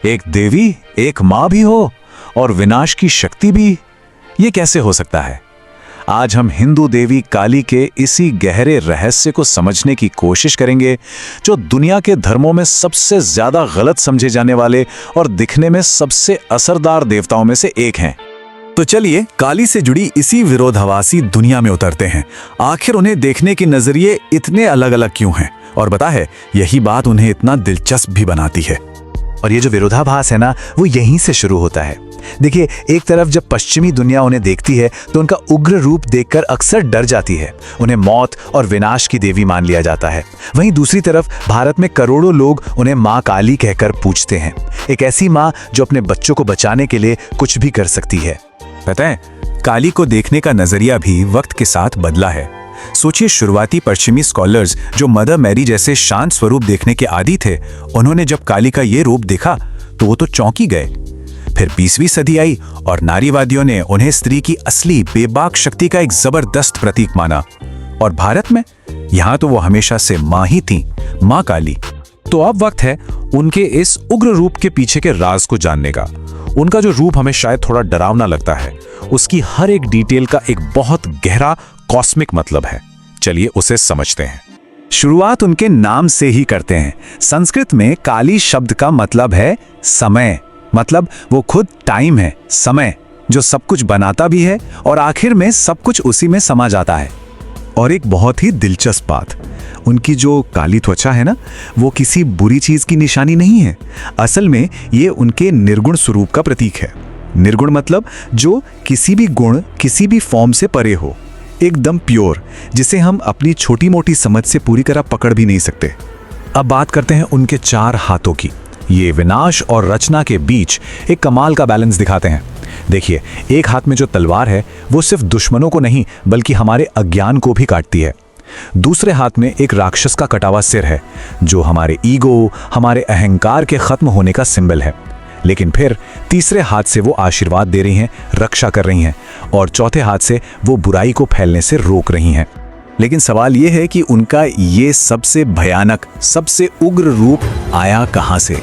एक देवी, एक मां भी हो और विनाश की शक्ति भी, ये कैसे हो सकता है? आज हम हिंदू देवी काली के इसी गहरे रहस्य को समझने की कोशिश करेंगे, जो दुनिया के धर्मों में सबसे ज्यादा गलत समझे जाने वाले और दिखने में सबसे असरदार देवताओं में से एक हैं। तो चलिए काली से जुड़ी इसी विरोधाभासी दुनिया में उतरते हैं। आखिर उन्हें देखने के नजरिए इतने अलग अलग क्यों हैं? और पता है, यही बात उन्हें इतना दिलचस्प भी बनाती है। और ये जो विरोधाभास है ना, वो यहीं से शुरू होता है। देखिए, एक तरफ जब पश्चिमी दुनिया उन्हें देखती है तो उनका उग्र रूप देखकर अक्सर डर जाती है। उन्हें मौत और विनाश की देवी मान लिया जाता है। वहीं दूसरी तरफ भारत में करोड़ों लोग उन्हें माँ काली कहकर पूजते हैं। एक ऐसी माँ जो अपने बच्चों को बचाने के लिए कुछ भी कर सकती है। पता है, काली को देखने का नजरिया भी वक्त के साथ बदला है। सोचिए, शुरुआती पश्चिमी स्कॉलर्स जो मदर मैरी जैसे शांत स्वरूप देखने के आदी थे, उन्होंने जब काली का ये रूप देखा तो वो तो चौंकी गए। फिर 20वीं सदी आई और नारीवादियों ने उन्हें स्त्री की असली बेबाक शक्ति का एक जबरदस्त प्रतीक माना। और भारत में यहां तो वो हमेशा से मां ही थी, मां काली। तो अब वक्त है उनके इस उग्र रूप के पीछे के राज को जानने का। उनका जो रूप हमें शायद थोड़ा डरावना लगता है, उसकी हर एक डिटेल का एक बहुत गहरा कॉस्मिक मतलब है। चलिए उसे समझते हैं। शुरुआत उनके नाम से ही करते हैं। संस्कृत में काली शब्द का मतलब है समय। मतलब वो खुद टाइम है, समय, जो सब कुछ बनाता भी है और आखिर में सब कुछ उसी में समा जाता है। और एक बहुत ही दिलचस्प बात, उनकी जो काली त्वचा है ना, वो किसी बुरी चीज की निशानी नहीं है। असल में ये उनके निर्गुण स्वरूप का प्रतीक है। निर्गुण मतलब जो किसी भी गुण, किसी भी फॉर्म से परे हो, एकदम प्योर, जिसे हम अपनी छोटी मोटी समझ से पूरी तरह पकड़ भी नहीं सकते। अब बात करते हैं उनके 4 हाथों की। ये विनाश और रचना के बीच एक कमाल का बैलेंस दिखाते हैं। देखिए, एक हाथ में जो तलवार है वो सिर्फ दुश्मनों को नहीं बल्कि हमारे अज्ञान को भी काटती है। दूसरे हाथ में एक राक्षस का कटा हुआ सिर है, जो हमारे ईगो, हमारे अहंकार के खत्म होने का सिंबल है। लेकिन फिर तीसरे हाथ से वो आशीर्वाद दे रही हैं, रक्षा कर रही हैं, और चौथे हाथ से वो बुराई को फैलने से रोक रही हैं। लेकिन सवाल ये है कि उनका ये सबसे भयानक, सबसे उग्र रूप आया कहां से?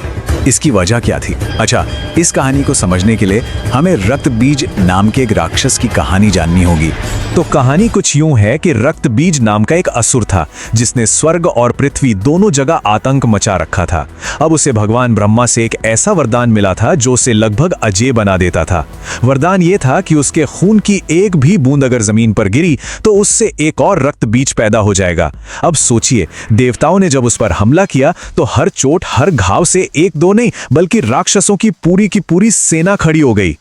इसकी वजह क्या थी? अच्छा, इस कहानी को समझने के लिए हमें रक्तबीज नाम के एक राक्षस की कहानी जाननी होगी। तो कहानी कुछ यूं है कि रक्तबीज नाम का एक असुर था, जिसने स्वर्ग और पृथ्वी दोनों जगह आतंक मचा रखा था। अब उसे भगवान ब्रह्मा से एक ऐसा वरदान मिला था जो उसे लगभग अजेय बना देता था। वरदान ये था कि उसके खून की एक भी बूंद अगर जमीन पर गिरी तो उससे एक और रक्तबीज पैदा हो जाएगा। अब सोचिए, देवताओं ने जब उस पर हमला किया तो हर चोट, हर घाव से एक दो नहीं बल्कि राक्षसों की पूरी सेना खड़ी हो गई।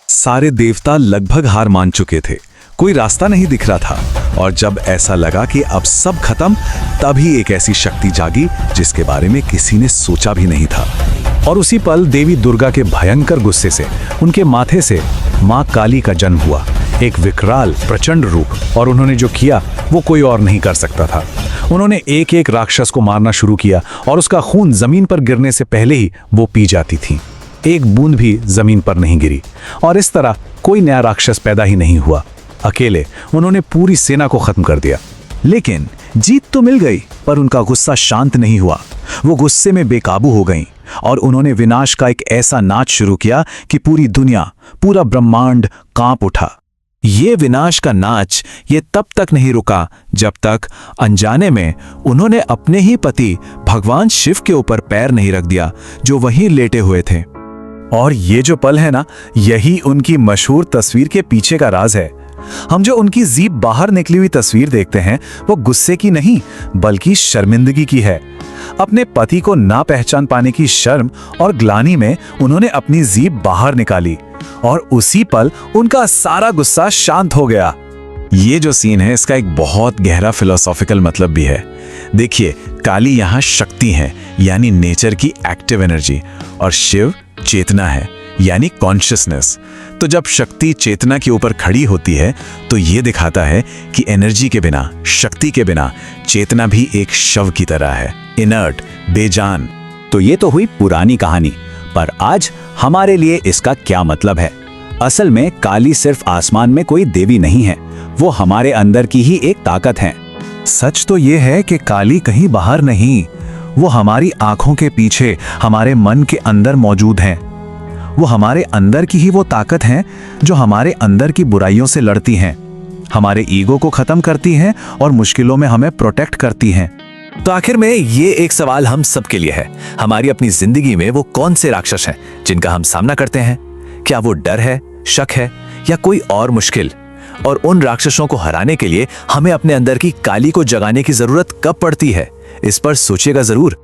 सारे देवता लगभग हार मान चुके थे, कोई रास्ता नहीं दिख रहा था। और जब ऐसा लगा कि अब सब खत्म, तभी एक ऐसी शक्ति जागी जिसके बारे में किसी ने सोचा भी नहीं था। और उसी पल देवी दुर्गा के भयंकर गुस्से से उनके माथे से मां काली का जन्म हुआ, एक विकराल प्रचंड रूप। और उन्होंने जो किया वो कोई और नहीं कर सकता था। उन्होंने एक एक राक्षस को मारना शुरू किया और उसका खून जमीन पर गिरने से पहले ही वो पी जाती थी। एक बूंद भी जमीन पर नहीं गिरी और इस तरह कोई नया राक्षस पैदा ही नहीं हुआ। अकेले उन्होंने पूरी सेना को खत्म कर दिया। लेकिन जीत तो मिल गई, पर उनका गुस्सा शांत नहीं हुआ। वो गुस्से में बेकाबू हो गईं और उन्होंने विनाश का एक ऐसा नाच शुरू किया कि पूरी दुनिया, पूरा ब्रह्मांड कांप उठा। ये विनाश का नाच ये तब तक नहीं रुका जब तक अनजाने में उन्होंने अपने ही पति भगवान शिव के ऊपर पैर नहीं रख दिया, जो वहीं लेटे हुए थे। और ये जो पल है ना, यही उनकी मशहूर तस्वीर के पीछे का राज है। हम जो उनकी जीभ बाहर निकली हुई तस्वीर देखते हैं, वो गुस्से की नहीं बल्कि शर्मिंदगी की है। अपने पति को ना पहचान पाने की शर्म और ग्लानि में उन्होंने अपनी जीभ बाहर निकाली और उसी पल उनका सारा गुस्सा शांत हो गया। ये जो सीन है, इसका एक बहुत गहरा फिलोसॉफिकल मतलब भी है। देखिए, काली यहाँ शक्ति है, यानी नेचर की एक्टिव एनर्जी, और शिव चेतना है, यानी कॉन्शियसनेस। तो जब शक्ति चेतना के ऊपर खड़ी होती है तो ये दिखाता है कि एनर्जी के बिना, शक्ति के बिना चेतना भी एक शव की तरह है, इनर्ट, बेजान। तो ये तो हुई पुरानी कहानी, पर आज हमारे लिए इसका क्या मतलब है? असल में काली सिर्फ आसमान में कोई देवी नहीं है, वो हमारे अंदर की ही एक ताकत है। सच तो ये है कि काली कहीं बाहर नहीं, वो हमारी आंखों के पीछे हमारे मन के अंदर मौजूद हैं। वो हमारे अंदर की ही वो ताकत हैं जो हमारे अंदर की बुराइयों से लड़ती हैं, हमारे ईगो को खत्म करती हैं और मुश्किलों में हमें प्रोटेक्ट करती हैं। तो आखिर में ये एक सवाल हम सबके लिए है, हमारी अपनी जिंदगी में वो कौन से राक्षस हैं जिनका हम सामना करते हैं? क्या वो डर है, शक है या कोई और मुश्किल? और उन राक्षसों को हराने के लिए हमें अपने अंदर की काली को जगाने की जरूरत कब पड़ती है? इस पर सोचिएगा जरूर।